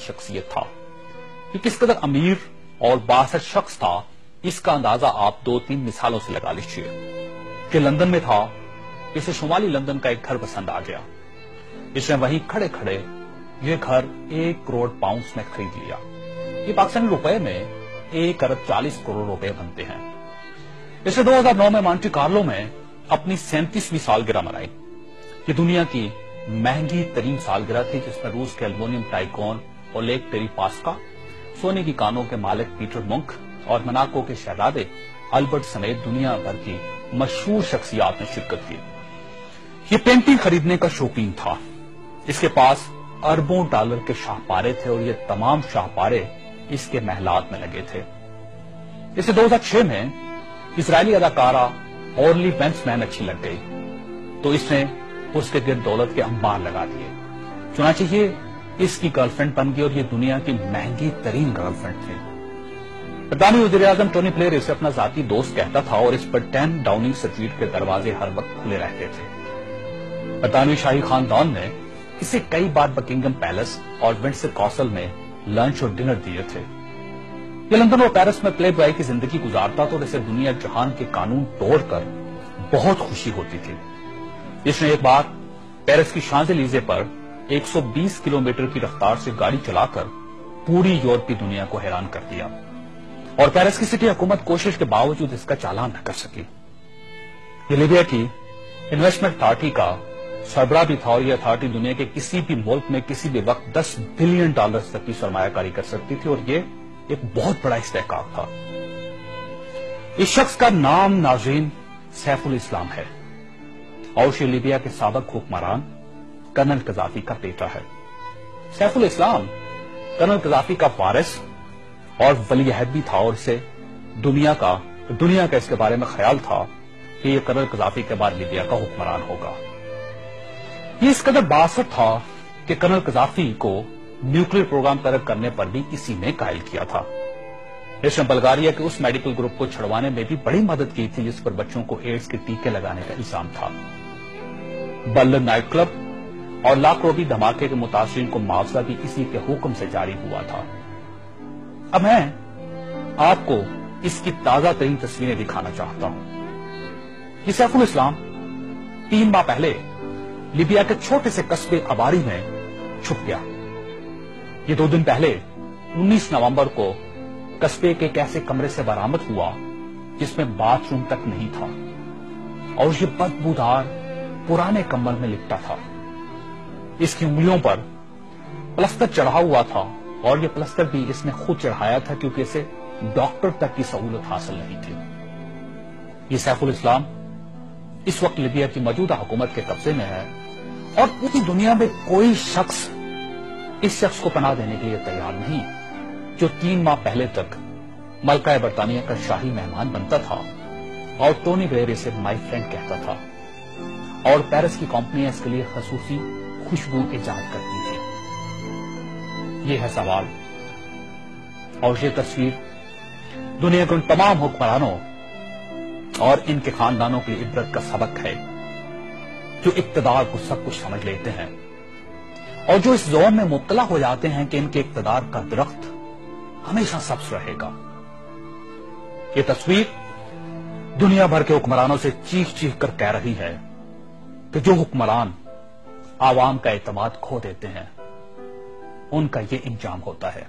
شخصیت تھا. یہ کس قدر امیر اور بااثر شخص تھا اس کا اندازہ آپ 2-3 مثالوں سے لگا لیجیے. کہ لندن میں تھا، اسے شمالی لندن کا ایک گھر پسند آ گیا. اس نے وہیں کھڑے کھڑے یہ گھر 1 کروڑ پاؤنڈز میں خرید لیا. یہ پاکستانی روپے میں 1 ارب 40 کروڑ روپے بنتے ہیں. اس نے 2009 میں مونٹی کارلو میں اپنی 37ویں سالگرہ منائی. یہ دنیا کی مہنگی ترین سالگرہ تھی، جس میں روس کے المونیم ٹائکون اولیگ ٹیریپاسکا، سونے کی کانوں کے مالک پیٹر منک اور مناکو کے شہزادے البرٹ سمیت دنیا بھر کی مشہور شخصیات نے شرکت کی. یہ پینٹنگ خریدنے کا شوقین تھا. اس کے پاس اربوں ڈالر کے شاہپارے تھے اور یہ تمام شاہپارے اس کے محلات میں لگے تھے. اسے 2006 میں اسرائیلی اداکارہ اورلی بینسمین اچھی لگ گئی تو اس نے اس کے گرد دولت کے انبار لگا دیے. چنانچہ یہ اس کی گرل فرینڈ بن گئی اور یہ دنیا کی مہنگی ترین گرل فرینڈ تھی. برطانوی وزیر اعظم ٹونی بلیئر اسے اپنا ذاتی دوست کہتا تھا اور اس پر 10 ڈاؤننگ اسٹریٹ کے دروازے ہر وقت کھلے رہتے تھے. برطانوی شاہی خاندان نے اسے کئی بار بکنگم پیلس اور ونڈسر کاسل میں لنچ اور ڈنر دیے تھے. یہ لندن اور پیرس میں پلے بوائے کی زندگی گزارتا تھا اور اسے دنیا جہان کے قانون توڑ کر بہت خوشی ہوتی تھی. اس نے ایک بار پیرس کی شانزے-لیزے پر 120 کلومیٹر کی رفتار سے گاڑی چلا کر پوری یورپی دنیا کو حیران کر دیا اور پیرس کی سٹی حکومت کوشش کے باوجود اس کا چالان نہ کر سکی. یہ لیبیا کی انویسٹمنٹ اتھارٹی کا سربراہ بھی تھا اور یہ اتھارٹی دنیا کے کسی بھی ملک میں کسی بھی وقت 10 بلین ڈالر تک کی سرمایہ کاری کر سکتی تھی اور یہ ایک بہت بڑا استحقاق تھا. اس شخص کا نام ناظرین سیف الاسلام ہے اور یہ لیبیا کے سابق حکمران کرنل قذافی کا بیٹا ہے. سیف الاسلام کرنل قذافی کا وارث اور ولی عہد بھی تھا اور اسے دنیا کا اس کے بارے میں خیال تھا کہ یہ کرنل قذافی کے بعد لیبیا کا حکمران ہوگا. یہ اس قدر بااثر تھا کہ کرنل قذافی کو نیوکلیر پروگرام ترک کرنے پر بھی اسی نے قائل کیا تھا. اس نے بلغاریہ کے اس میڈیکل گروپ کو چھڑوانے میں بھی بڑی مدد کی تھی جس پر بچوں کو ایڈز کے ٹیکے لگانے کا الزام تھا. برلن نائٹ کلب اور لاکھ روبی دھماکے کے متاثرین کو معاوضہ بھی اسی کے حکم سے جاری ہوا تھا. اب میں آپ کو اس کی تازہ ترین تصویریں دکھانا چاہتا ہوں. یہ سیف الاسلام 3 ماہ پہلے لیبیا کے چھوٹے سے قصبے اباری میں چھپ گیا. یہ 2 دن پہلے 19 نومبر کو قصبے کے ایک ایسے کمرے سے برآمد ہوا جس میں باتھ روم تک نہیں تھا اور یہ بدبودار پرانے کمبل میں لپٹا تھا. اس کی انگلیوں پر پلستر چڑھا ہوا تھا اور یہ پلستر بھی اس نے خود چڑھایا تھا کیونکہ اسے ڈاکٹر تک کی سہولت حاصل نہیں تھی. یہ سیف الاسلام اس وقت لیبیا کی موجودہ حکومت کے قبضے میں ہے اور پوری دنیا میں کوئی شخص اس شخص کو پناہ دینے کے لیے تیار نہیں جو 3 ماہ پہلے تک ملکہ برطانیہ کا شاہی مہمان بنتا تھا اور ٹونی بلیئر اسے مائی فرینڈ کہتا تھا اور پیرس کی کمپنیاں اس کے لیے خصوصی خوشبو ایجاد کرتی تھی. یہ ہے سوال اور یہ تصویر دنیا کے ان تمام حکمرانوں اور ان کے خاندانوں کے لیے عبرت کا سبق ہے جو اقتدار کو سب کچھ سمجھ لیتے ہیں اور جو اس زون میں مبتلا ہو جاتے ہیں کہ ان کے اقتدار کا درخت ہمیشہ سبز رہے گا. یہ تصویر دنیا بھر کے حکمرانوں سے چیخ چیخ کر کہہ رہی ہے کہ جو حکمران عوام کا اعتماد کھو دیتے ہیں ان کا یہ انجام ہوتا ہے.